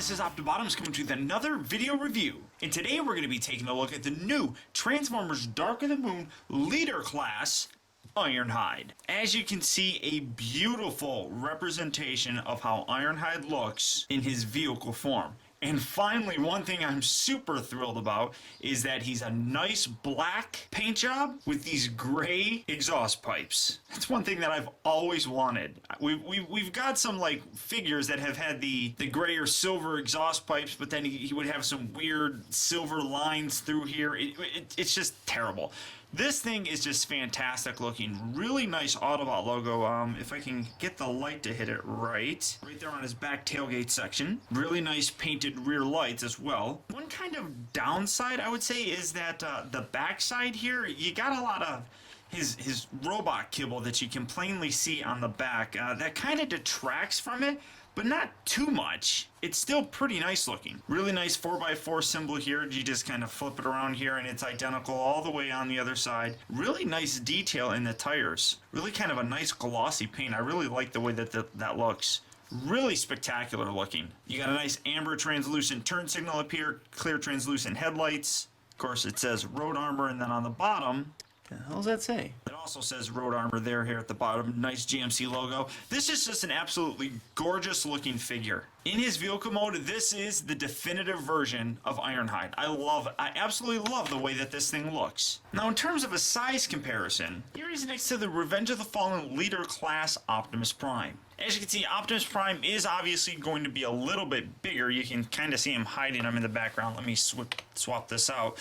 this is Optibotimus coming to you with another video review. And today we're going to be taking a look at the new Transformers Dark of the Moon leader class, Ironhide. As you can see, a beautiful representation of how Ironhide looks in his vehicle form. And finally, one thing I'm super thrilled about is that he's a nice black paint job with these gray exhaust pipes. That's one thing that I've always wanted. We've got some like figures that have had the gray or silver exhaust pipes, but then he would have some weird silver lines through here. It's just terrible. This thing is just fantastic looking. Really nice Autobot logo. If I can get the light to hit it right there on his back tailgate section. Really nice painted rear lights as well. One kind of downside I would say is that the back side here, you got a lot of his robot kibble that you can plainly see on the back. That kind of detracts from it, but not too much. It's still pretty nice looking. Really nice 4x4 symbol here. You just kind of flip it around here and it's identical all the way on the other side. Really nice detail in the tires. Really kind of a nice glossy paint. I really like the way that that looks. Really spectacular looking. You got a nice amber translucent turn signal up here, clear translucent headlights. Of course it says road armor, and then on the bottom, what the hell does that say? It also says road armor there here at the bottom. Nice GMC logo. This is just an absolutely gorgeous looking figure. In his vehicle mode, this is the definitive version of Ironhide. I absolutely love the way that this thing looks. Now in terms of a size comparison, here he's next to the Revenge of the Fallen leader class Optimus Prime. As you can see, Optimus Prime is obviously going to be a little bit bigger. You can kind of see him hiding him in the background. Let me swap this out.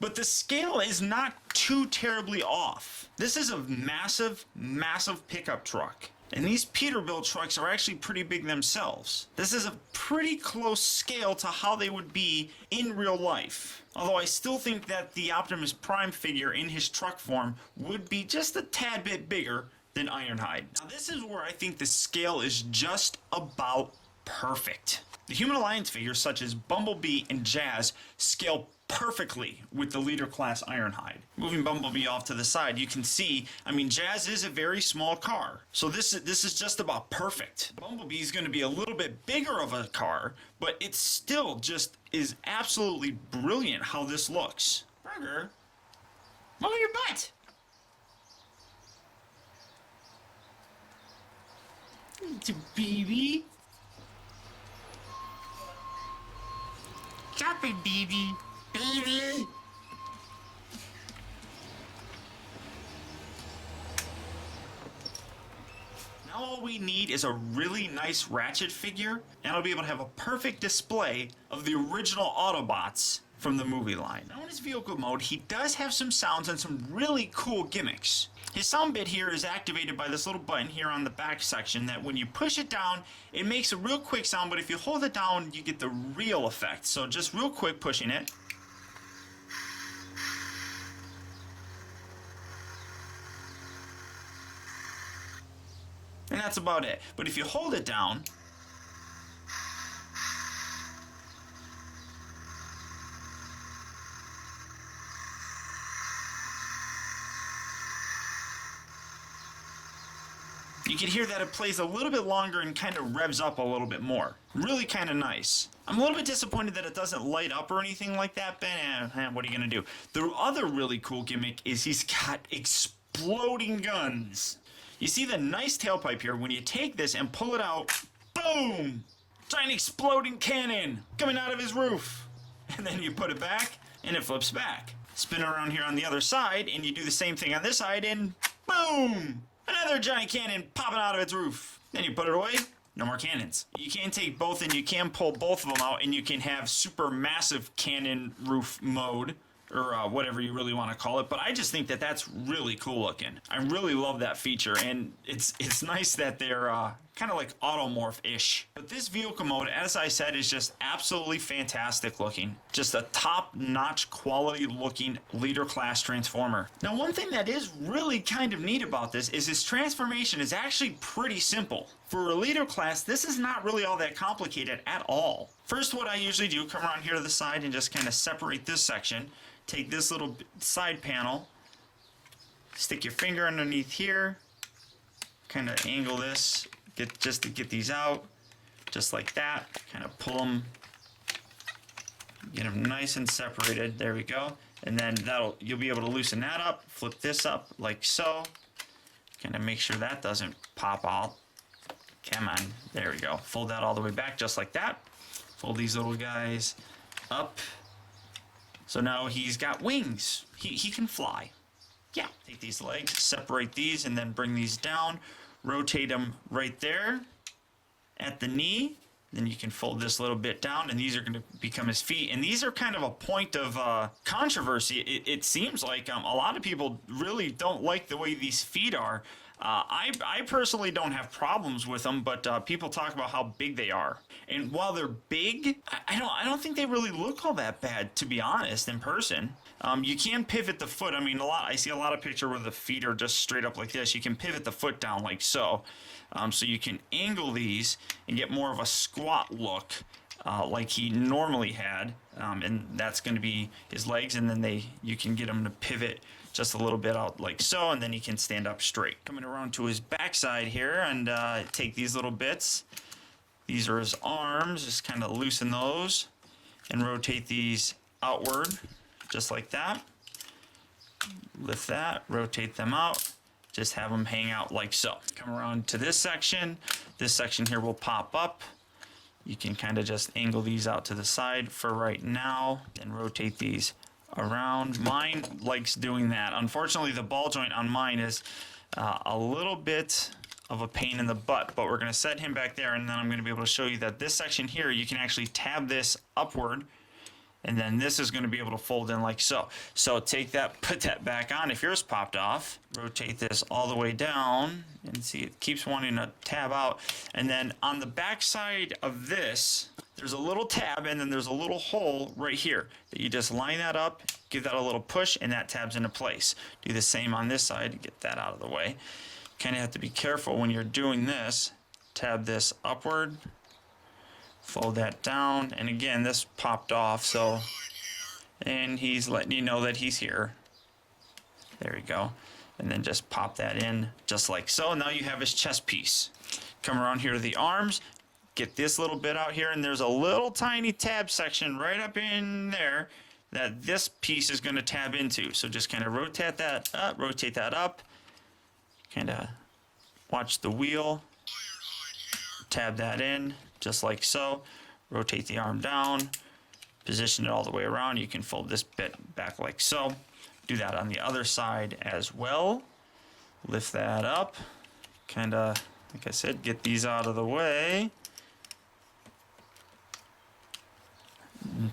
But the scale is not too terribly off. This is a massive, massive pickup truck. And these Peterbilt trucks are actually pretty big themselves. This is a pretty close scale to how they would be in real life. Although I still think that the Optimus Prime figure in his truck form would be just a tad bit bigger than Ironhide. Now this is where I think the scale is just about perfect. The Human Alliance figures such as Bumblebee and Jazz scale perfectly with the leader class Ironhide. Moving Bumblebee off to the side, you can see, I mean, Jazz is a very small car. So this is just about perfect. Bumblebee is going to be a little bit bigger of a car, but it still just is absolutely brilliant how this looks. Burger, move your butt! It's a baby. Stop it, baby. Baby. Now all we need is a really nice Ratchet figure, and I'll be able to have a perfect display of the original Autobots from the movie line. Now in his vehicle mode, he does have some sounds and some really cool gimmicks. His sound bit here is activated by this little button here on the back section that when you push it down, it makes a real quick sound, but if you hold it down, you get the real effect. So just real quick pushing it. And that's about it. But if you hold it down, you can hear that it plays a little bit longer and kind of revs up a little bit more. Really kind of nice. I'm a little bit disappointed that it doesn't light up or anything like that, but what are you going to do? The other really cool gimmick is he's got exploding guns. You see the nice tailpipe here? When you take this and pull it out, boom! Giant exploding cannon coming out of his roof. And then you put it back, and it flips back. Spin around here on the other side, and you do the same thing on this side, and boom! Another giant cannon popping out of its roof. Then you put it away, no more cannons. You can take both and you can pull both of them out and you can have super massive cannon roof mode, or whatever you really want to call it. But I just think that that's really cool looking. I really love that feature, and it's nice that they're kind of like automorph-ish. But this vehicle mode, as I said, is just absolutely fantastic looking. Just a top-notch quality looking leader class transformer. Now one thing that is really kind of neat about this is his transformation is actually pretty simple. For a leader class, this is not really all that complicated at all. First, what I usually do, come around here to the side and just kind of separate this section. Take this little side panel, stick your finger underneath here, kind of angle this, just to get these out. just like that. Kind of pull them, get them nice and separated. There we go. And then you'll be able to loosen that up, flip this up like so. Kind of make sure that doesn't pop out. Come on, there we go. Fold that all the way back just like that. Fold these little guys up. So now he's got wings. He can fly. Yeah, take these legs, separate these, and then bring these down. Rotate them right there at the knee. Then you can fold this little bit down, and these are going to become his feet. And these are kind of a point of controversy. It seems like a lot of people really don't like the way these feet are. I personally don't have problems with them, but people talk about how big they are. And while they're big, I don't think they really look all that bad, to be honest, in person. You can pivot the foot. I mean, I see a lot of pictures where the feet are just straight up like this. You can pivot the foot down like so. So you can angle these and get more of a squat look like he normally had. And that's going to be his legs, and then you can get him to pivot just a little bit out like so, and then he can stand up straight. Coming around to his backside here, and take these little bits. These are his arms. Just kind of loosen those and rotate these outward just like that. Lift that, rotate them out. Just have them hang out like so. Come around to this section. This section here will pop up. You can kind of just angle these out to the side for right now, and rotate these around. Mine likes doing that. Unfortunately, the ball joint on mine is a little bit of a pain in the butt, but we're going to set him back there, and then I'm going to be able to show you that this section here, you can actually tab this upward, and then this is going to be able to fold in like so. So take that, put that back on if yours popped off. Rotate this all the way down, and see it keeps wanting to tab out. And then on the back side of this, there's a little tab, and then there's a little hole right here that you just line that up, give that a little push, and that tabs into place. Do the same on this side, get that out of the way. Kind of have to be careful when you're doing this. Tab this upward, fold that down, and again, this popped off, so, and he's letting you know that he's here. There we go. And then just pop that in just like so. Now you have his chest piece. Come around here to the arms, get this little bit out here, and there's a little tiny tab section right up in there that this piece is going to tab into. So just kind of rotate that up, kind of watch the wheel, tab that in just like so, rotate the arm down, position it all the way around. You can fold this bit back like so. Do that on the other side as well. Lift that up, kind of, like I said, get these out of the way.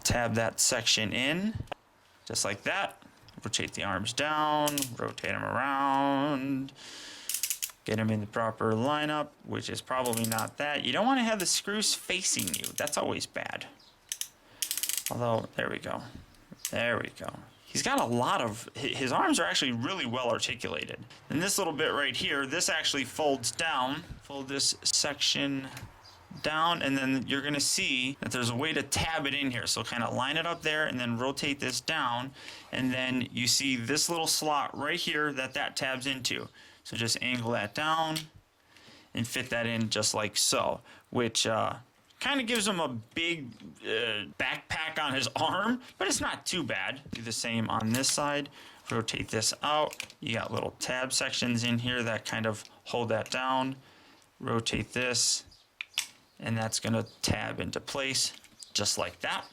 Tab that section in, just like that. Rotate the arms down, rotate them around, get them in the proper lineup, which is probably not that. You don't want to have the screws facing you. That's always bad. Although, there we go. There we go. He's got a lot of, his arms are actually really well articulated. And this little bit right here, this actually folds down. Fold this section down, and then you're going to see that there's a way to tab it in here. So kind of line it up there and then rotate this down, and then you see this little slot right here that tabs into. So just angle that down and fit that in just like so, which kind of gives him a big backpack on his arm, but it's not too bad. Do the same on this side. Rotate this out. You got little tab sections in here that kind of hold that down. Rotate this, and that's going to tab into place just like that.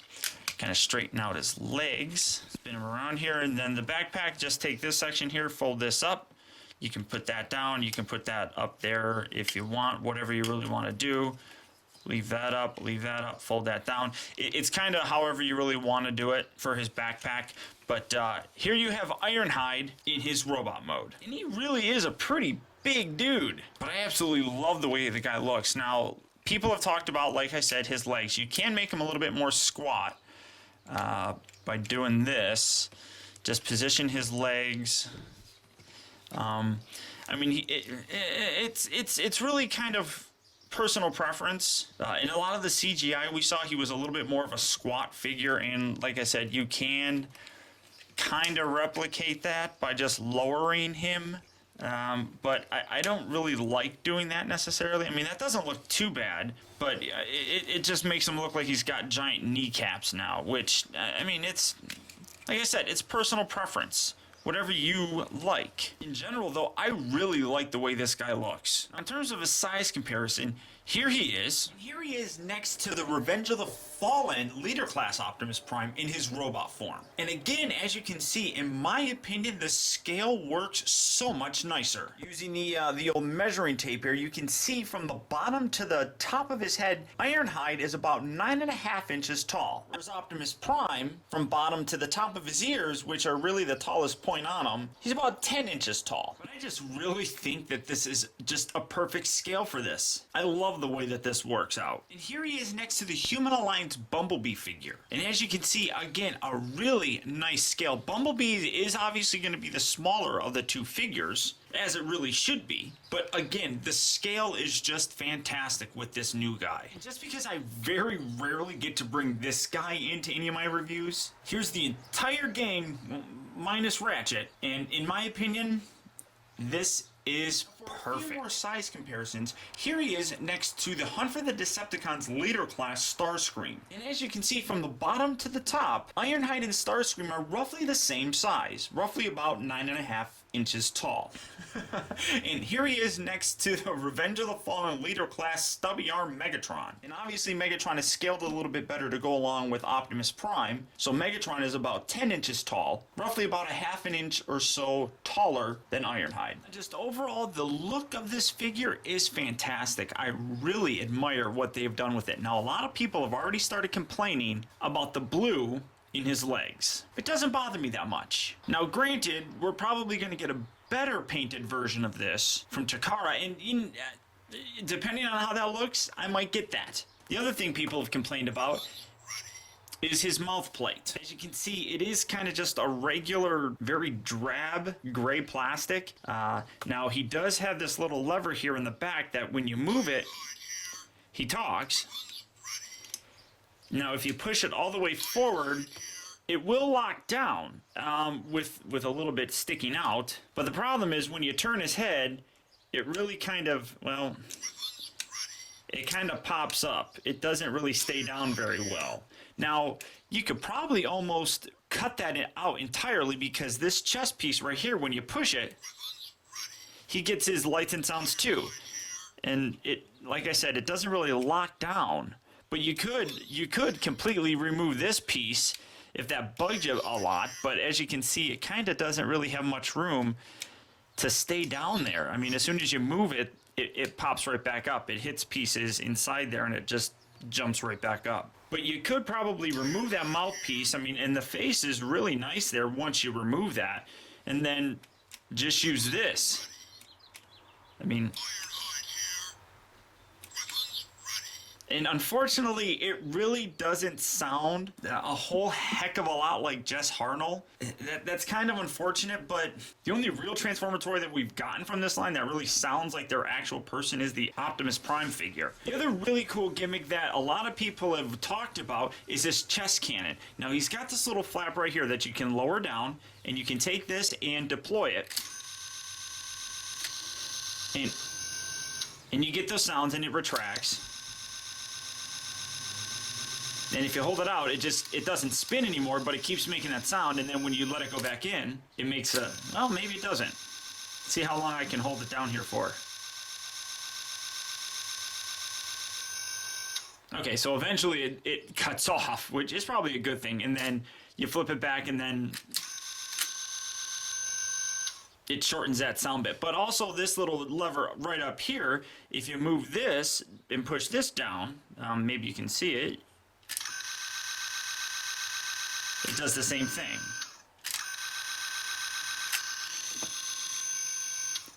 Kind of straighten out his legs, spin him around here, and then the backpack, just take this section here, fold this up. You can put that down, you can put that up there if you want, whatever you really want to do. Leave that up, fold that down. It's kind of however you really want to do it for his backpack. But here you have Ironhide in his robot mode. And he really is a pretty big dude. But I absolutely love the way the guy looks. Now, people have talked about, like I said, his legs. You can make him a little bit more squat by doing this. Just position his legs. I mean, it's really kind of personal preference. In a lot of the CGI we saw, he was a little bit more of a squat figure, and like I said, you can kind of replicate that by just lowering him but I don't really like doing that necessarily. I mean, that doesn't look too bad, but it just makes him look like he's got giant kneecaps now, which, I mean, it's, like I said, it's personal preference. Whatever you like. In general, though, I really like the way this guy looks. In terms of a size comparison, here he is. Here he is next to the Revenge of the Fallen Leader Class Optimus Prime in his robot form. And again, as you can see, in my opinion, the scale works so much nicer. Using the old measuring tape here, you can see from the bottom to the top of his head, Ironhide is about 9.5 inches tall. Whereas Optimus Prime, from bottom to the top of his ears, which are really the tallest point on him, he's about 10 inches tall. But I just really think that this is just a perfect scale for this. I love the way that this works out. And here he is next to the Human Alliance Bumblebee figure. And as you can see, again, a really nice scale. Bumblebee is obviously going to be the smaller of the two figures, as it really should be. But again, the scale is just fantastic with this new guy. And just because I very rarely get to bring this guy into any of my reviews, here's the entire gang minus Ratchet, and in my opinion, this is perfect. For a few more size comparisons, here he is next to the Hunt for the Decepticons Leader Class Starscream. And as you can see from the bottom to the top, Ironhide and Starscream are roughly the same size, roughly about 9.5 inches tall. And here he is next to the Revenge of the Fallen Leader Class Stubby Arm Megatron. And obviously Megatron is scaled a little bit better to go along with Optimus Prime, so Megatron is about 10 inches tall, roughly about 1/2 inch or so taller than Ironhide. Just overall, the look of this figure is fantastic. I really admire what they've done with it. Now, a lot of people have already started complaining about the blue in his legs. It doesn't bother me that much. Now, granted, we're probably going to get a better painted version of this from Takara, and depending on how that looks, I might get that. The other thing people have complained about is his mouth plate. As you can see, it is kind of just a regular, very drab gray plastic. Now, he does have this little lever here in the back that when you move it, he talks. Now, if you push it all the way forward, it will lock down with a little bit sticking out. But the problem is when you turn his head, it really kind of, well, it kind of pops up. It doesn't really stay down very well. Now, you could probably almost cut that out entirely because this chest piece right here, when you push it, he gets his lights and sounds too. And it, like I said, it doesn't really lock down. But you could completely remove this piece if that bugs you a lot. But as you can see, it kind of doesn't really have much room to stay down there. I mean, as soon as you move it, it pops right back up. It hits pieces inside there and it just jumps right back up. But you could probably remove that mouthpiece. I mean, and the face is really nice there once you remove that. And then just use this. I mean, and unfortunately, it really doesn't sound a whole heck of a lot like Jess Harnell. That's kind of unfortunate, but the only real Transformer toy that we've gotten from this line that really sounds like their actual person is the Optimus Prime figure. The other really cool gimmick that a lot of people have talked about is this chest cannon. Now, he's got this little flap right here that you can lower down, and you can take this and deploy it. And you get those sounds, and it retracts. And if you hold it out, it doesn't spin anymore, but it keeps making that sound, and then when you let it go back in, it makes a, well, maybe it doesn't. See how long I can hold it down here for. Okay, so eventually it cuts off, which is probably a good thing, and then you flip it back, and then it shortens that sound bit. But also this little lever right up here, if you move this and push this down, maybe you can see it, it does the same thing.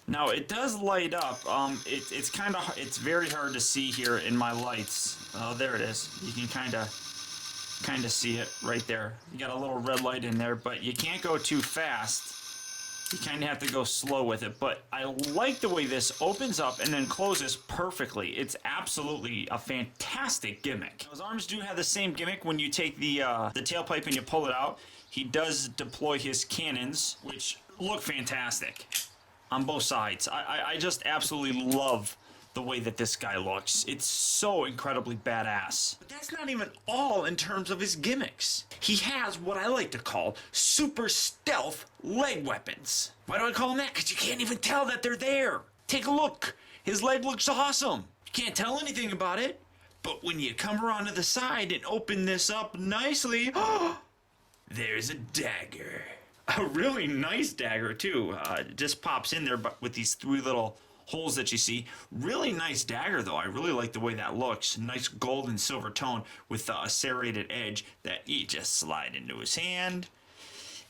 Now it does light up. It's very hard to see here in my lights. Oh, there it is. You can kind of see it right there. You got a little red light in there, but you can't go too fast. You kind of have to go slow with it. But I like the way this opens up and then closes perfectly. It's absolutely a fantastic gimmick. His arms do have the same gimmick. When you take the tailpipe and you pull it out, he does deploy his cannons, which look fantastic. on both sides. I just absolutely love the way that this guy looks. It's so incredibly badass. But that's not even all in terms of his gimmicks. He has what I like to call super stealth leg weapons. Why do I call them that? Because you can't even tell that they're there. Take a look. His leg looks awesome. You can't tell anything about it. But when you come around to the side and open this up nicely, there's a dagger. A really nice dagger too. It just pops in there, but with these 3 little holes that you see. Really nice dagger though. I really like the way that looks. Nice gold and silver tone with a serrated edge that you just slide into his hand.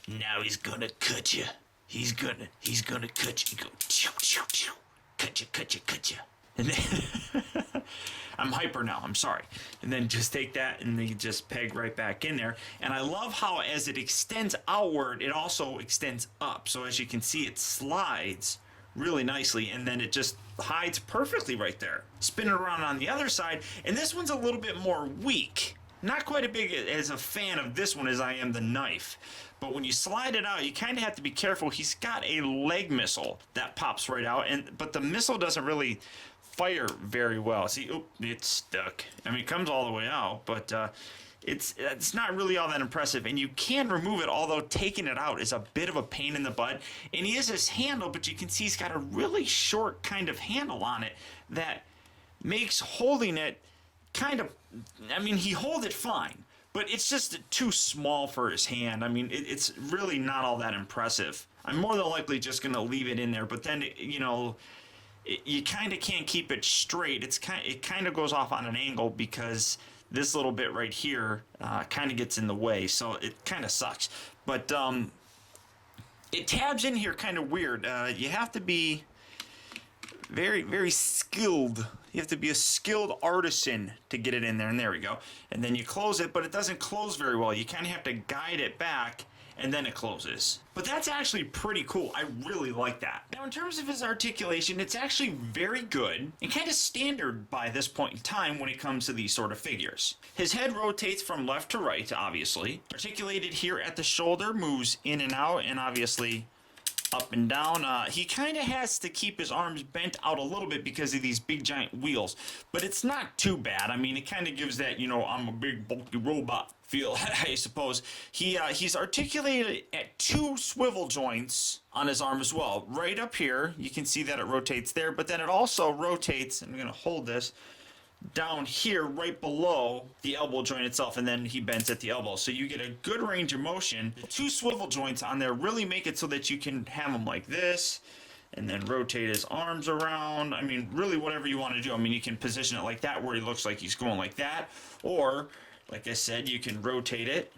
Now he's gonna cut you. He's gonna cut you. Go choo choo choo. Cut you. And then I'm hyper now, I'm sorry. And then just take that and then you just peg right back in there. And I love how as it extends outward, it also extends up. So as you can see, it slides really nicely and then it just hides perfectly right there. Spin it around on the other side, and this one's a little bit more weak. Not quite as big as a fan of this one as I am the knife. But when you slide it out, you kind of have to be careful. He's got a leg missile that pops right out, but the missile doesn't really fire very well. See, oop, it's stuck. I mean, it comes all the way out, but it's not really all that impressive. And you can remove it, although taking it out is a bit of a pain in the butt. And he has his handle, but you can see he's got a really short kind of handle on it that makes holding it kind of, I mean, he holds it fine, but it's just too small for his hand. I mean, it's really not all that impressive. I'm more than likely just going to leave it in there, but then, you know, you kind of can't keep it straight. It kind of goes off on an angle because this little bit right here kind of gets in the way, so it kind of sucks. But it tabs in here kind of weird. You have to be very, very skilled. You have to be a skilled artisan to get it in there, and there we go. And then you close it, but it doesn't close very well. You kind of have to guide it back, and then it closes. But that's actually pretty cool. I really like that. Now, in terms of his articulation, it's actually very good and kind of standard by this point in time when it comes to these sort of figures. His head rotates from left to right, obviously. Articulated here at the shoulder, moves in and out, and obviously up and down. He kind of has to keep his arms bent out a little bit because of these big giant wheels, but it's not too bad. I mean, it kind of gives that, you know, I'm a big bulky robot feel, I suppose. He's articulated at 2 swivel joints on his arm as well. Right up here, you can see that it rotates there, but then it also rotates, I'm going to hold this, down here right below the elbow joint itself, and then he bends at the elbow, so you get a good range of motion. The 2 swivel joints on there really make it so that you can have him like this and then rotate his arms around. I mean, really whatever you want to do. I mean, you can position it like that where he looks like he's going like that, or like I said, you can rotate it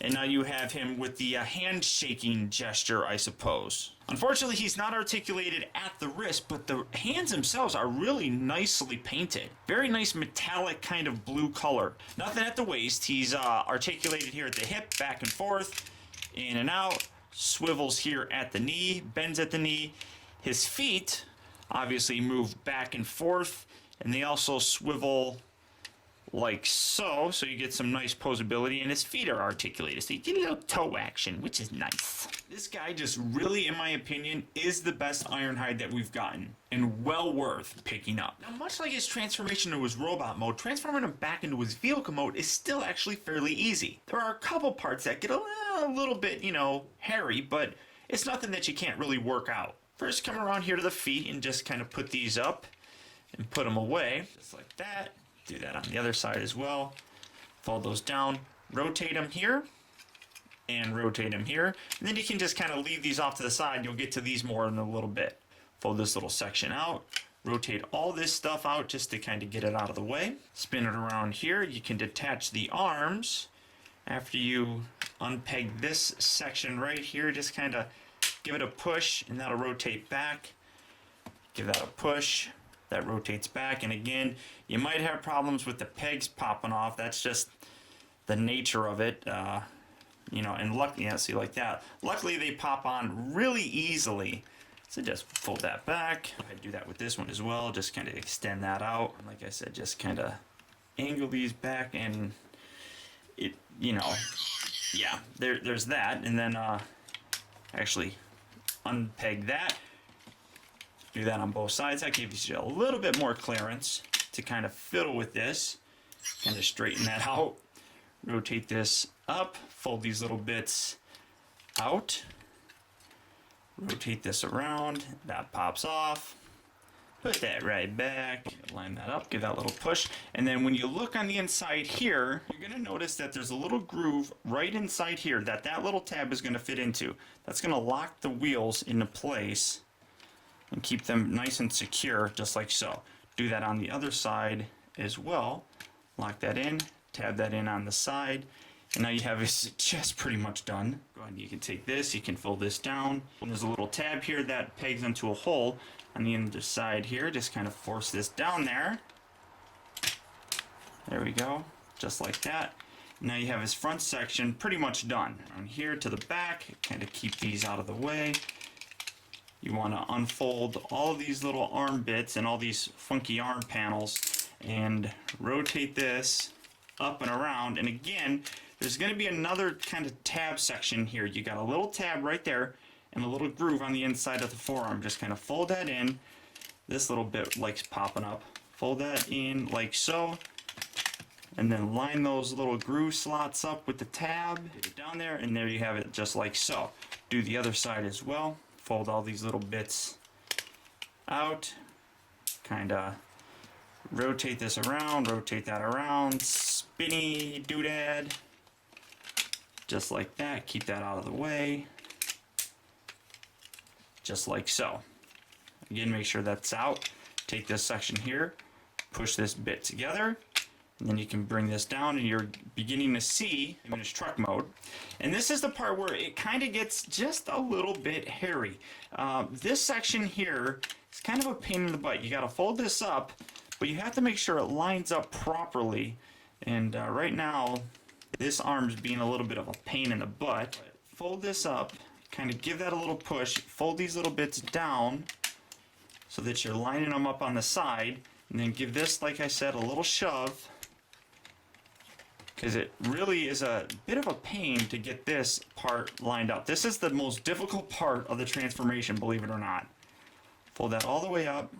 and now you have him with the hand-shaking gesture, I suppose. Unfortunately, he's not articulated at the wrist, but the hands themselves are really nicely painted. Very nice metallic kind of blue color. Nothing at the waist. He's articulated here at the hip, back and forth, in and out. Swivels here at the knee, bends at the knee. His feet obviously move back and forth, and they also swivel like so you get some nice posability, and his feet are articulated, so you get a little toe action, which is nice. This guy just really, in my opinion, is the best Ironhide that we've gotten, and well worth picking up. Now, much like his transformation to his robot mode, transforming him back into his vehicle mode is still actually fairly easy. There are a couple parts that get a little bit, you know, hairy, but it's nothing that you can't really work out. First, come around here to the feet and just kind of put these up and put them away, just like that. Do that on the other side as well. Fold those down, rotate them here, and rotate them here. And then you can just kind of leave these off to the side. You'll get to these more in a little bit. Fold this little section out, rotate all this stuff out just to kind of get it out of the way. Spin it around here. You can detach the arms. After you unpeg this section right here, just kind of give it a push, and that'll rotate back. Give that a push. That rotates back, and again, you might have problems with the pegs popping off. That's just the nature of it, you know. And luckily, yeah, see, like that. Luckily, they pop on really easily. So just fold that back. I do that with this one as well. Just kind of extend that out. And like I said, just kind of angle these back, and it, you know, yeah. There's that, and then actually unpeg that. Do that on both sides. That gives you a little bit more clearance to kind of fiddle with this. Kind of straighten that out. Rotate this up. Fold these little bits out. Rotate this around. That pops off. Put that right back. Line that up. Give that a little push. And then when you look on the inside here, you're going to notice that there's a little groove right inside here that little tab is going to fit into. That's going to lock the wheels into place and keep them nice and secure, just like so. Do that on the other side as well. Lock that in, tab that in on the side, and now you have this just pretty much done. Go ahead and you can take this, you can fold this down. And there's a little tab here that pegs into a hole on the other side here. Just kind of force this down there. There we go, just like that. Now you have his front section pretty much done. From here to the back, kind of keep these out of the way. You want to unfold all of these little arm bits and all these funky arm panels and rotate this up and around. And again, there's going to be another kind of tab section here. You got a little tab right there and a little groove on the inside of the forearm. Just kind of fold that in. This little bit likes popping up. Fold that in like so. And then line those little groove slots up with the tab. Get it down there, and there you have it just like so. Do the other side as well. Fold all these little bits out, kind of rotate this around, rotate that around, spinny doodad, just like that. Keep that out of the way, just like so. Again, make sure that's out. Take this section here, push this bit together, and then you can bring this down and you're beginning to see him in his truck mode. And this is the part where it kind of gets just a little bit hairy. This section here is kind of a pain in the butt. You got to fold this up, but you have to make sure it lines up properly. And right now, this arm's being a little bit of a pain in the butt. Fold this up, kind of give that a little push, fold these little bits down so that you're lining them up on the side, and then give this, like I said, a little shove, because it really is a bit of a pain to get this part lined up. This is the most difficult part of the transformation, believe it or not. Fold that all the way up.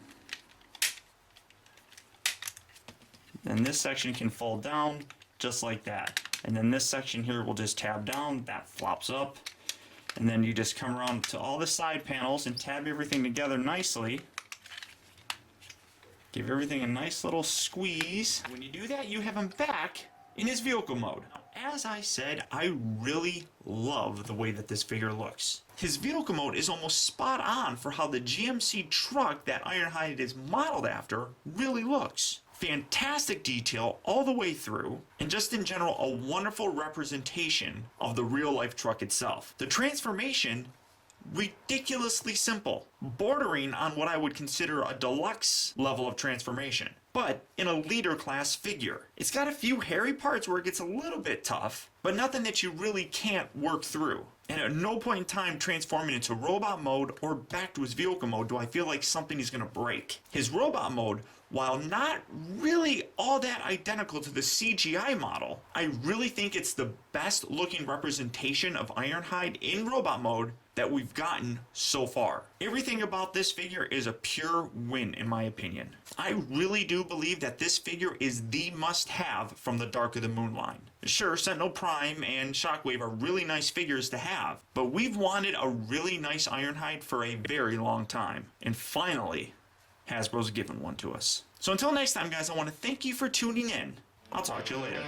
Then this section can fold down just like that. And then this section here will just tab down, that flops up. And then you just come around to all the side panels and tab everything together nicely. Give everything a nice little squeeze. When you do that, you have him back in his vehicle mode. As I said, I really love the way that this figure looks. His vehicle mode is almost spot on for how the GMC truck that Ironhide is modeled after really looks. Fantastic detail all the way through, and just in general, a wonderful representation of the real life truck itself. The transformation, ridiculously simple, bordering on what I would consider a deluxe level of transformation, but in a leader class figure. It's got a few hairy parts where it gets a little bit tough, but nothing that you really can't work through. And at no point in time transforming into robot mode or back to his vehicle mode do I feel like something is going to break. His robot mode, while not really all that identical to the CGI model, I really think it's the best looking representation of Ironhide in robot mode that we've gotten so far. Everything about this figure is a pure win in my opinion. I really do believe that this figure is the must-have from the Dark of the Moon line. Sure, Sentinel Prime and Shockwave are really nice figures to have, but we've wanted a really nice Ironhide for a very long time. And finally, Hasbro's given one to us. So until next time, guys, I want to thank you for tuning in. I'll talk to you later.